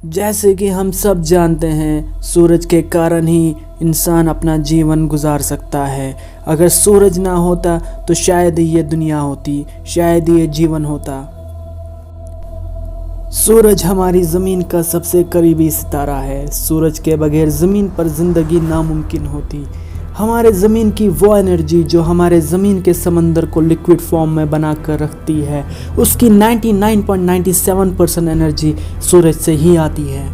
जैसे कि हम सब जानते हैं, सूरज के कारण ही इंसान अपना जीवन गुजार सकता है। अगर सूरज ना होता तो शायद ये दुनिया होती, शायद ये जीवन होता। सूरज हमारी ज़मीन का सबसे करीबी सितारा है। सूरज के बगैर ज़मीन पर ज़िंदगी नामुमकिन होती। हमारे ज़मीन की वो एनर्जी जो हमारे ज़मीन के समंदर को लिक्विड फॉर्म में बना कर रखती है, उसकी 99.97% एनर्जी सूरज से ही आती है।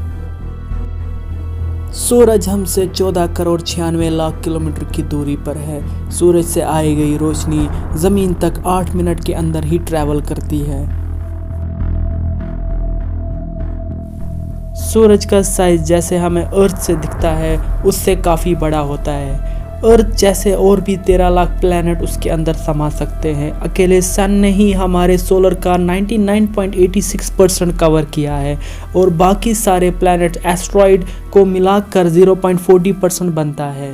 सूरज हमसे 14 करोड़ 96 लाख किलोमीटर की दूरी पर है। सूरज से आई गई रोशनी ज़मीन तक 8 मिनट के अंदर ही ट्रैवल करती है। सूरज का साइज जैसे हमें अर्थ से दिखता है उससे काफ़ी बड़ा होता है। अर्थ जैसे और भी 13 लाख प्लैनेट उसके अंदर समा सकते हैं। अकेले सन ने ही हमारे सोलर का 99.86% कवर किया है और बाकी सारे प्लैनेट एस्ट्रॉइड को मिलाकर 0.40% बनता है।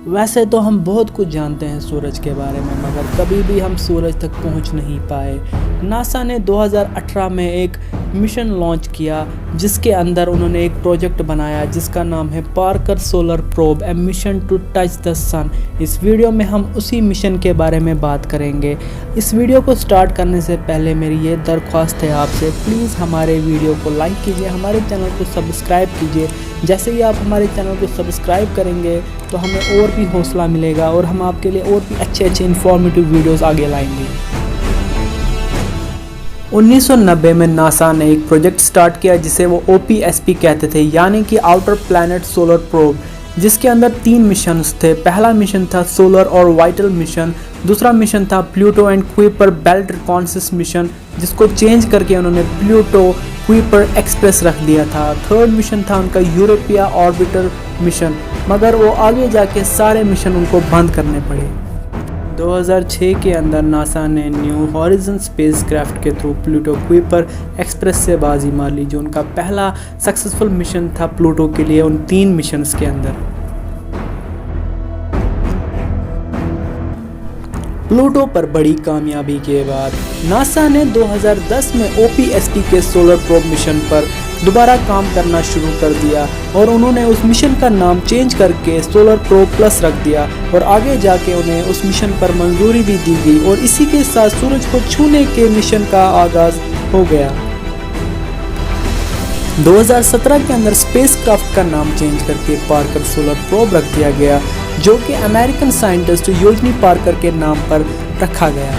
वैसे तो हम बहुत कुछ जानते हैं सूरज के बारे में, मगर कभी भी हम सूरज तक पहुंच नहीं पाए। नासा ने 2018 में एक मिशन लॉन्च किया जिसके अंदर उन्होंने एक प्रोजेक्ट बनाया जिसका नाम है Parker solar probe a mission to touch the sun. इस वीडियो में हम उसी मिशन के बारे में बात करेंगे। इस वीडियो को स्टार्ट करने से पहले मेरी ये दरख्वास्त है आपसे, प्लीज़ हमारे वीडियो को लाइक कीजिए, हमारे चैनल को सब्सक्राइब कीजिए। जैसे ही आप हमारे चैनल को सब्सक्राइब करेंगे तो हमें और भी हौसला मिलेगा और हम आपके लिए और भी अच्छे इन्फॉर्मेटिव वीडियोस आगे लाएंगे। 1990 में नासा ने एक प्रोजेक्ट स्टार्ट किया जिसे वो OPSP कहते थे, यानी कि आउटर प्लैनेट सोलर प्रोब, जिसके अंदर 3 मिशंस थे। पहला मिशन था सोलर और वाइटल मिशन, दूसरा मिशन था Pluto and Kuiper belt reconnaissance mission, जिसको चेंज करके उन्होंने प्लूटो कुइपर एक्सप्रेस रख दिया था। थर्ड मिशन था उनका यूरोपिया ऑर्बिटर मिशन, मगर वो आगे जाके सारे मिशन उनको बंद करने पड़े। 2006 के अंदर नासा ने न्यू हॉरिजन स्पेसक्राफ्ट के थ्रू प्लूटो कुइपर एक्सप्रेस से बाजी मार ली, जो उनका पहला सक्सेसफुल मिशन था प्लूटो के लिए उन 3 मिशंस के अंदर। प्लूटो पर बड़ी कामयाबी के बाद नासा ने 2010 में OPSP के सोलर प्रोब मिशन पर दोबारा काम करना शुरू कर दिया और उन्होंने उस मिशन का नाम चेंज करके सोलर प्रोब प्लस रख दिया और आगे जाके उन्हें उस मिशन पर मंजूरी भी दी गई और इसी के साथ सूरज को छूने के मिशन का आगाज हो गया। 2017 के अंदर स्पेसक्राफ्ट का नाम चेंज करके पार्कर सोलर प्रोब रख दिया गया, जो कि अमेरिकन साइंटिस्ट योजनी पार्कर के नाम पर रखा गया।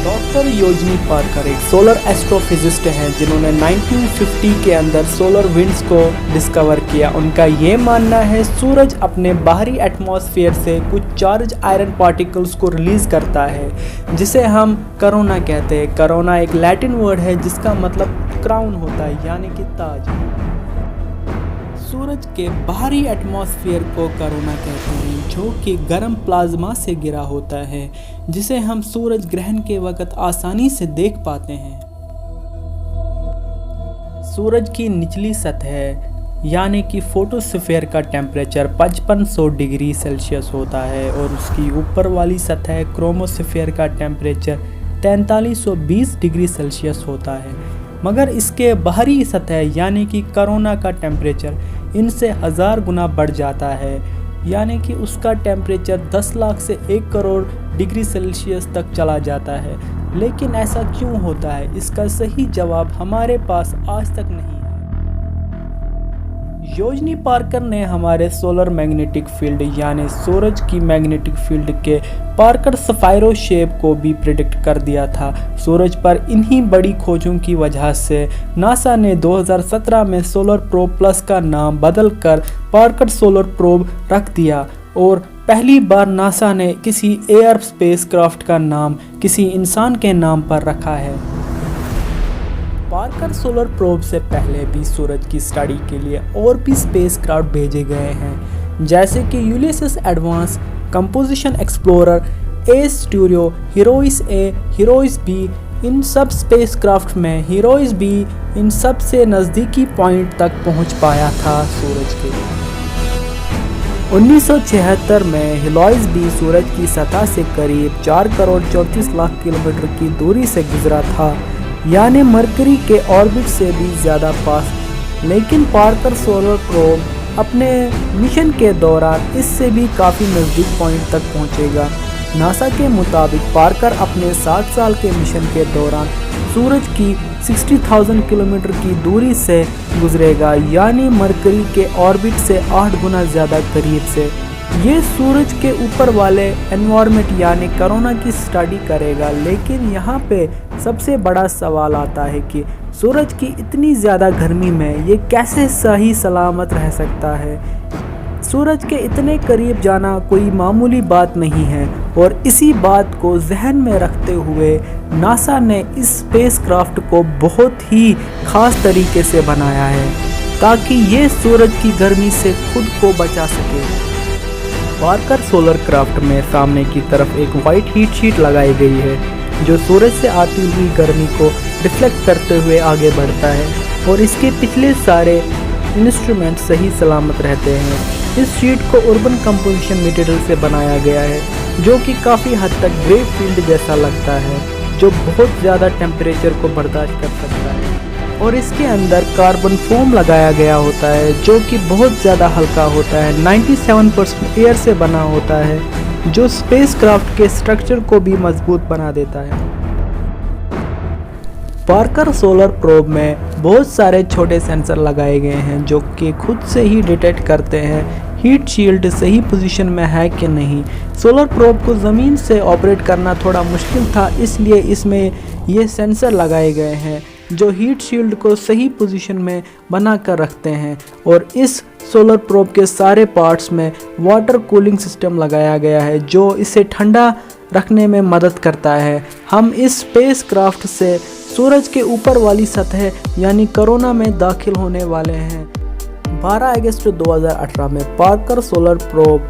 डॉक्टर योजनी पार्कर एक सोलर एस्ट्रोफिजिस्ट हैं जिन्होंने 1950 के अंदर सोलर विंड्स को डिस्कवर किया। उनका ये मानना है सूरज अपने बाहरी एटमॉस्फेयर से कुछ चार्ज आयरन पार्टिकल्स को रिलीज करता है जिसे हम करोना कहते हैं। करोना एक लैटिन वर्ड है जिसका मतलब क्राउन होता है, यानी कि ताज। सूरज के बाहरी एटमॉस्फेयर को करोना कहते हैं, जो कि गर्म प्लाज्मा से घिरा होता है जिसे हम सूरज ग्रहण के वक्त आसानी से देख पाते हैं। सूरज की निचली सतह यानी कि फोटोस्फीयर का टेम्परेचर 5500 डिग्री सेल्सियस होता है और उसकी ऊपर वाली सतह क्रोमोस्फीयर का टेम्परेचर 4320 डिग्री सेल्सियस होता है, मगर इसके बाहरी सतह यानी कि करोना का टेम्परेचर इनसे 1000 गुना बढ़ जाता है, यानी कि उसका टेम्परेचर 10 लाख से 1 करोड़ डिग्री सेल्सियस तक चला जाता है। लेकिन ऐसा क्यों होता है, इसका सही जवाब हमारे पास आज तक नहीं है। योजनी पार्कर ने हमारे सोलर मैग्नेटिक फील्ड यानी सूरज की मैग्नेटिक फील्ड के पार्कर सफायरो शेप को भी प्रिडिक्ट कर दिया था। सूरज पर इन्हीं बड़ी खोजों की वजह से नासा ने 2017 में सोलर प्रोब प्लस का नाम बदलकर पार्कर सोलर प्रोब रख दिया और पहली बार नासा ने किसी एयर स्पेसक्राफ्ट का नाम किसी इंसान के नाम पर रखा है। पार्कर सोलर प्रोब से पहले भी सूरज की स्टडी के लिए और भी स्पेसक्राफ्ट भेजे गए हैं, जैसे कि यूलियस एडवांस, कंपोजिशन एक्सप्लोरर, एस्ट्यूरियो, हीरोइस ए, हीरोइस बी। इन सब स्पेसक्राफ्ट में हीरोइस बी इन सब से नज़दीकी पॉइंट तक पहुंच पाया था सूरज के। 1976 में हीरोइस बी सूरज की सतह से करीब 4 करोड़ 34 लाख किलोमीटर की दूरी से गुजरा था। यानी मरकरी के ऑर्बिट से भी ज़्यादा पास। लेकिन पार्कर सोलर प्रोब अपने मिशन के दौरान इससे भी काफ़ी नज़दीक पॉइंट तक पहुंचेगा। नासा के मुताबिक पार्कर अपने 7 साल के मिशन के दौरान सूरज की 60,000 किलोमीटर की दूरी से गुजरेगा, यानी मरकरी के ऑर्बिट से 8 गुना ज़्यादा करीब से। ये सूरज के ऊपर वाले एनवायरनमेंट यानी कोरोना की स्टडी करेगा। लेकिन यहाँ पे सबसे बड़ा सवाल आता है कि सूरज की इतनी ज़्यादा गर्मी में ये कैसे सही सलामत रह सकता है। सूरज के इतने करीब जाना कोई मामूली बात नहीं है, और इसी बात को जहन में रखते हुए नासा ने इस स्पेसक्राफ्ट को बहुत ही ख़ास तरीके से बनाया है ताकि ये सूरज की गर्मी से खुद को बचा सके। पार्कर सोलर क्राफ्ट में सामने की तरफ एक वाइट हीट शीट लगाई गई है जो सूरज से आती हुई गर्मी को रिफ्लेक्ट करते हुए आगे बढ़ता है, और इसके पिछले सारे इंस्ट्रूमेंट सही सलामत रहते हैं। इस शीट को अर्बन कंपोजिशन मटेरियल से बनाया गया है जो कि काफ़ी हद तक ग्रेप फील्ड जैसा लगता है, जो बहुत ज़्यादा टेम्परेचर को बर्दाश्त कर सकता है। और इसके अंदर कार्बन फोम लगाया गया होता है जो कि बहुत ज़्यादा हल्का होता है, 97% एयर से बना होता है, जो स्पेसक्राफ्ट के स्ट्रक्चर को भी मजबूत बना देता है। पार्कर सोलर प्रोब में बहुत सारे छोटे सेंसर लगाए गए हैं जो कि खुद से ही डिटेक्ट करते हैं हीट शील्ड सही पोजीशन में है कि नहीं। सोलर प्रोब को ज़मीन से ऑपरेट करना थोड़ा मुश्किल था, इसलिए इसमें ये सेंसर लगाए गए हैं जो हीट शील्ड को सही पोजीशन में बना कर रखते हैं। और इस सोलर प्रोब के सारे पार्ट्स में वाटर कूलिंग सिस्टम लगाया गया है जो इसे ठंडा रखने में मदद करता है। हम इस स्पेसक्राफ्ट से सूरज के ऊपर वाली सतह यानी कोरोना में दाखिल होने वाले हैं। 12 अगस्त 2018 में पार्कर सोलर प्रोब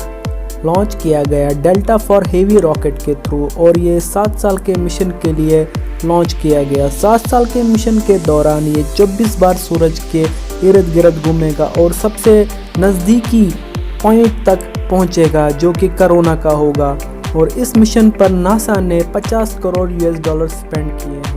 लॉन्च किया गया डेल्टा फॉर हेवी रॉकेट के थ्रू, और ये 7 साल के मिशन के लिए लॉन्च किया गया। 7 साल के मिशन के दौरान ये 24 बार सूरज के इर्द गिर्द घूमेगा और सबसे नज़दीकी पॉइंट तक पहुंचेगा जो कि कोरोना का होगा। और इस मिशन पर नासा ने 50 करोड़ $US स्पेंड किए हैं।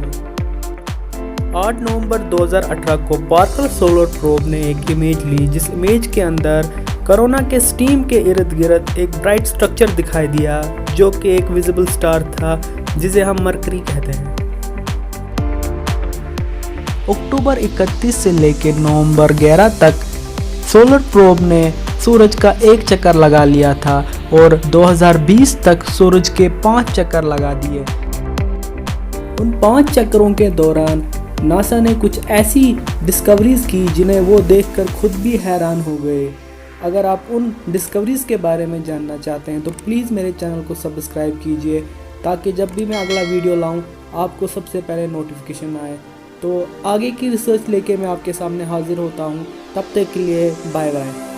8 नवंबर 2018 को पार्कर सोलर प्रोब ने एक इमेज ली, जिस इमेज के अंदर कोरोना के स्टीम के इर्द गिर्द एक ब्राइट स्ट्रक्चर दिखाई दिया जो कि एक विजिबल स्टार था जिसे हम मरकरी कहते हैं। अक्टूबर 31 से लेकर नवंबर 11 तक सोलर प्रोब ने सूरज का एक चक्कर लगा लिया था और 2020 तक सूरज के 5 चक्कर लगा दिए। उन 5 चक्करों के दौरान नासा ने कुछ ऐसी डिस्कवरीज की जिन्हें वो देखकर खुद भी हैरान हो गए। अगर आप उन डिस्कवरीज के बारे में जानना चाहते हैं तो प्लीज़ मेरे चैनल को सब्सक्राइब कीजिए ताकि जब भी मैं अगला वीडियो लाऊं आपको सबसे पहले नोटिफिकेशन आए। तो आगे की रिसर्च लेके मैं आपके सामने हाजिर होता हूं। तब तक के लिए बाय बाय।